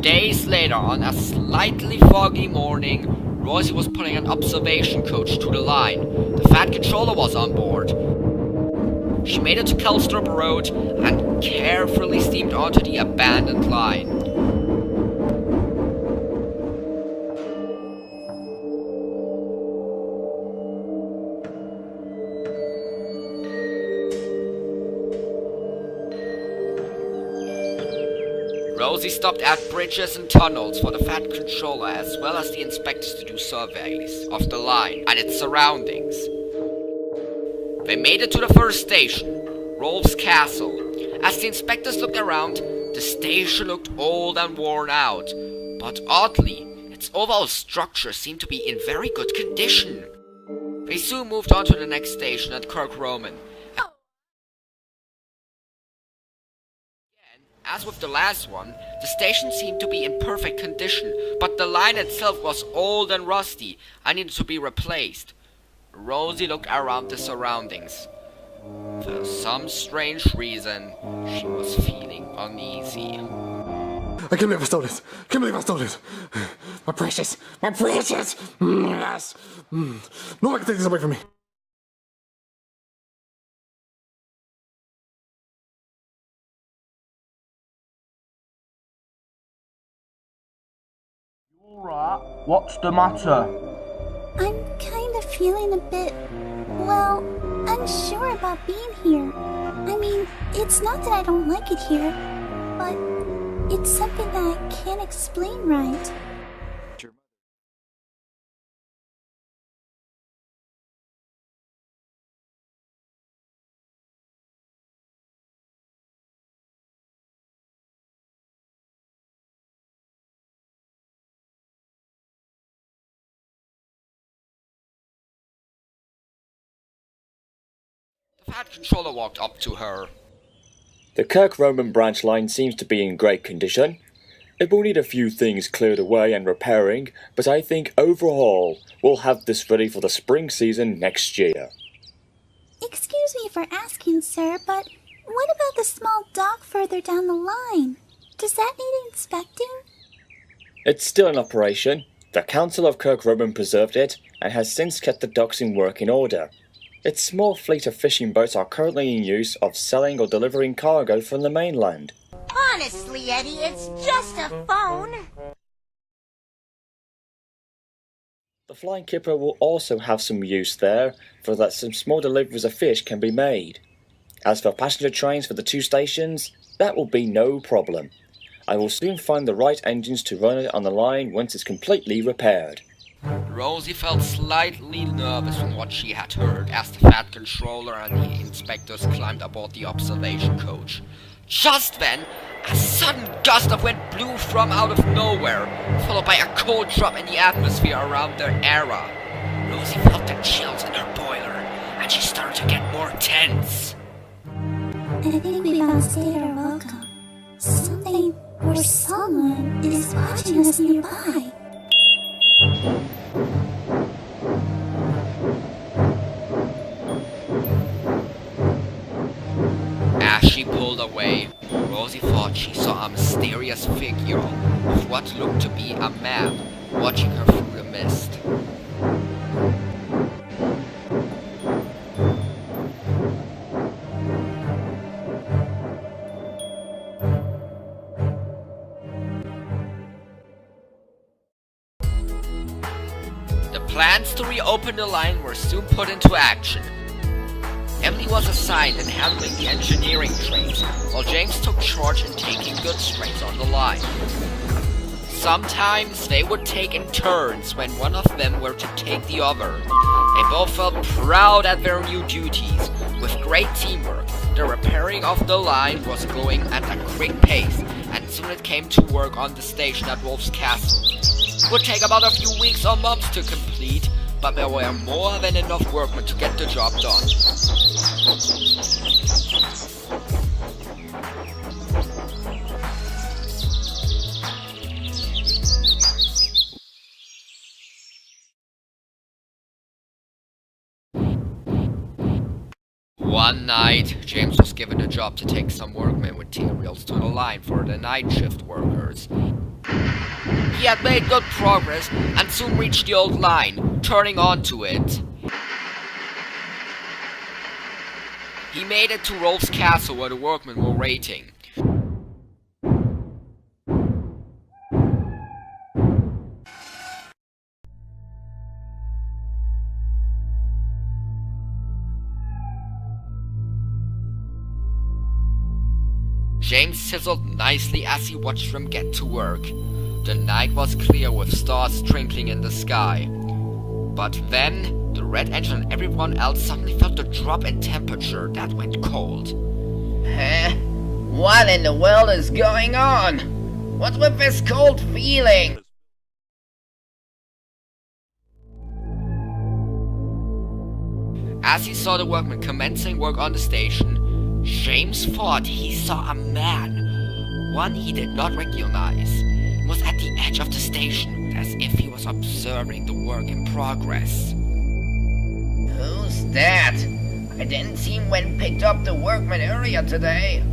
Days later, on a slightly foggy morning, Rosie was putting an observation coach to the line. The Fat Controller was on board. She made it to Kelstrup Road and carefully steamed onto the abandoned line. Rosie stopped at bridges and tunnels for the Fat Controller as well as the inspectors to do surveys of the line and its surroundings. They made it to the first station, Rolf's Castle. As the inspectors looked around, the station looked old and worn out, but oddly, its overall structure seemed to be in very good condition. They soon moved on to the next station at Kirk Roman. As with the last one, the station seemed to be in perfect condition, but the line itself was old and rusty and needed to be replaced. Rosie looked around the surroundings. For some strange reason, she was feeling uneasy. I can't believe I stole it! I can't believe I stole it! My precious! My precious! Yes! No one can take this away from me! Alright, what's the matter? I'm kind of feeling a bit, well, unsure about being here. I mean, it's not that I don't like it here, but it's something that I can't explain right. The Fat Controller walked up to her. The Kirk Roman branch line seems to be in great condition. It will need a few things cleared away and repairing, but I think overall we'll have this ready for the spring season next year. Excuse me for asking, sir, but what about the small dock further down the line? Does that need inspecting? It's still in operation. The Council of Kirk Roman preserved it and has since kept the docks in working order. Its small fleet of fishing boats are currently in use of selling or delivering cargo from the mainland. Honestly, Eddie, it's just a phone. The Flying Kipper will also have some use there, for that some small deliveries of fish can be made. As for passenger trains for the two stations, that will be no problem. I will soon find the right engines to run it on the line once it's completely repaired. Rosie felt slightly nervous from what she had heard as the Fat Controller and the inspectors climbed aboard the observation coach. Just then, a sudden gust of wind blew from out of nowhere, followed by a cold drop in the atmosphere around their area. Rosie felt the chills in her boiler, and she started to get more tense. I think we've outstayed our welcome. Something or someone is watching us nearby. As she pulled away, Rosie thought she saw a mysterious figure with what looked to be a man watching her through the mist. The plans to reopen the line were soon put into action. Emily was assigned in handling the engineering trains, while James took charge in taking goods trains on the line. Sometimes they would take in turns when one of them were to take the other. They both felt proud at their new duties. With great teamwork, the repairing of the line was going at a quick pace, and soon it came to work on the station at Wolf's Castle. It would take about a few weeks or months to complete, but there were more than enough workmen to get the job done. One night, James was given a job to take some workmen materials to the line for the night shift workers. He had made good progress and soon reached the old line, turning onto it. He made it to Rolf's castle where the workmen were waiting. James sizzled nicely as he watched them get to work. The night was clear with stars twinkling in the sky. But then, the red engine and everyone else suddenly felt a drop in temperature that went cold. What in the world is going on? What's with this cold feeling? As he saw the workmen commencing work on the station, James thought he saw a man, one he did not recognize. He was at the edge of the station, as if he was observing the work in progress. Who's that? I didn't see him when picked up the workman earlier today.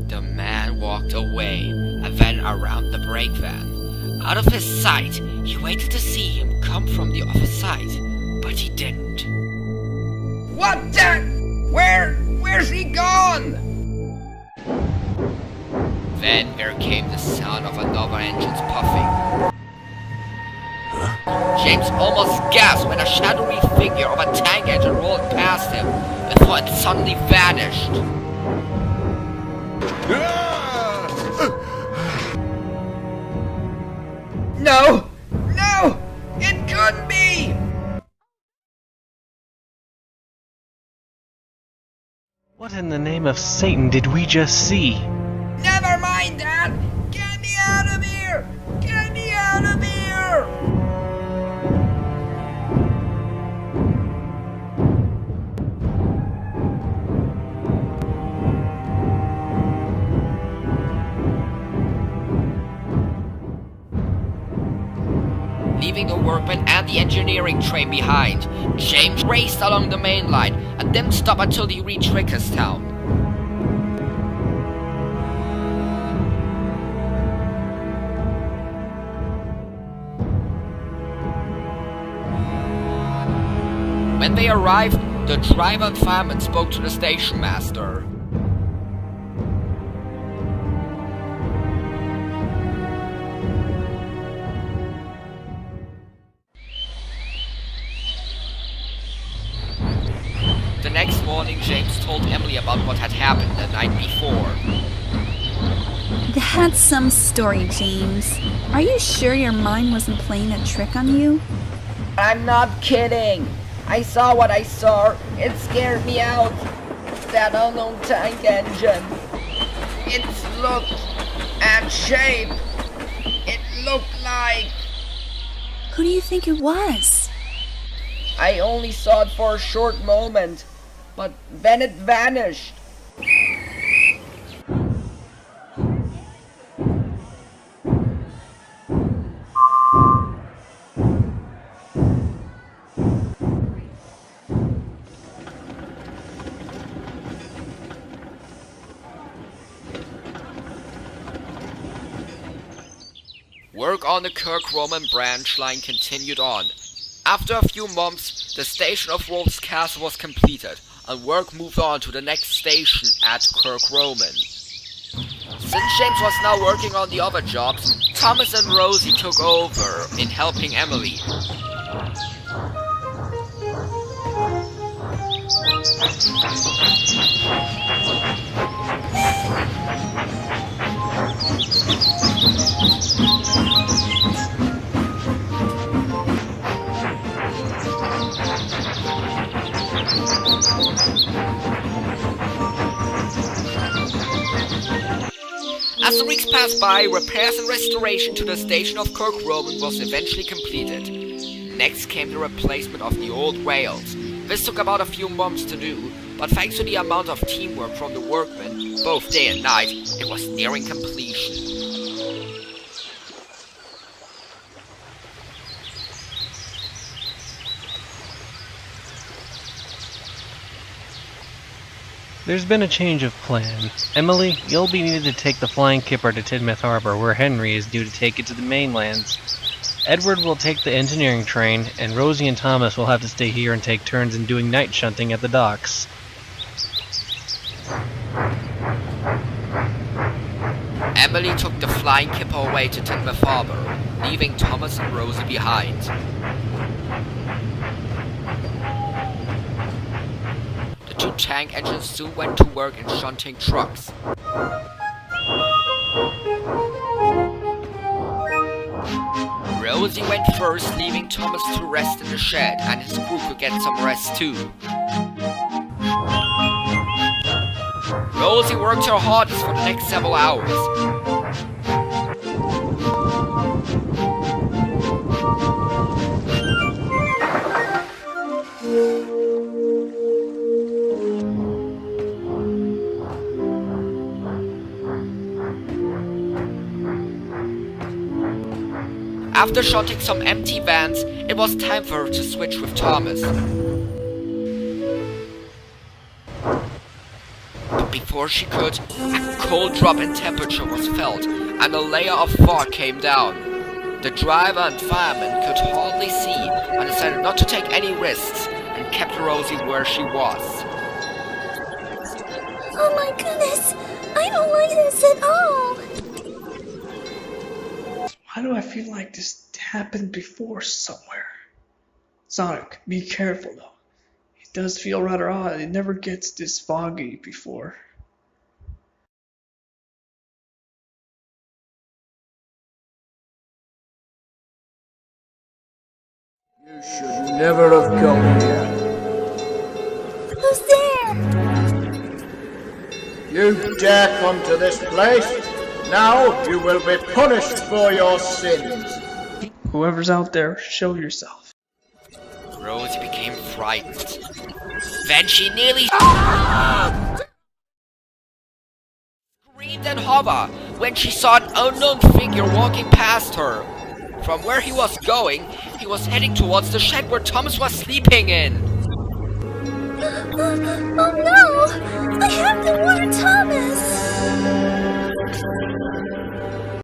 The man walked away, and then around the brake van. Out of his sight, he waited to see him come from the other side, but he didn't. What the? Where's he gone? Then there came the sound of another engine's puffing. James almost gasped when a shadowy figure of a tank engine rolled past him before it suddenly vanished. No! No! It couldn't be! What in the name of Satan did we just see? Never mind that! Get me out of here! Get me out of here! Leaving the workmen and the engineering train behind, James raced along the main line and didn't stop until he reached Rickerstown. When they arrived, the driver and fireman spoke to the station master. The next morning, James told Emily about what had happened the night before. That's some story, James. Are you sure your mind wasn't playing a trick on you? I'm not kidding. I saw what I saw. It scared me out. That unknown tank engine. Its look and shape. It looked like... Who do you think it was? I only saw it for a short moment, but then it vanished. Work on the Kirk Roman branch line continued on. After a few months, the station of Rolf's castle was completed, and work moved on to the next station at Kirk Roman. Since James was now working on the other jobs, Thomas and Rosie took over in helping Emily. As the weeks passed by, repairs and restoration to the station of Kirk Roman was eventually completed. Next came the replacement of the old rails. This took about a few months to do, but thanks to the amount of teamwork from the workmen, both day and night, it was nearing completion. There's been a change of plan. Emily, you'll be needed to take the flying kipper to Tidmouth Harbor, where Henry is due to take it to the mainlands. Edward will take the engineering train, and Rosie and Thomas will have to stay here and take turns in doing night shunting at the docks. Emily took the flying kipper away to Tidmouth Harbor, leaving Thomas and Rosie behind. The two tank engines soon went to work in shunting trucks. Rosie went first, leaving Thomas to rest in the shed, and his crew could get some rest too. Rosie worked her hardest for the next several hours. After shunting some empty vans, it was time for her to switch with Thomas. But before she could, a cold drop in temperature was felt, and a layer of fog came down. The driver and fireman could hardly see, and decided not to take any risks, and kept Rosie where she was. Oh my goodness! I don't like this at all! Why do I feel like this happened before somewhere? Sonic, be careful though. It does feel rather odd. It never gets this foggy before. You should never have come here. Who's there? You dare come to this place? Now you will be punished for your sins. Whoever's out there, show yourself. Rosie became frightened. Then she nearly screamed and hovered when she saw an unknown figure walking past her. From where he was going, he was heading towards the shed where Thomas was sleeping in. Oh no! I have to warn Thomas!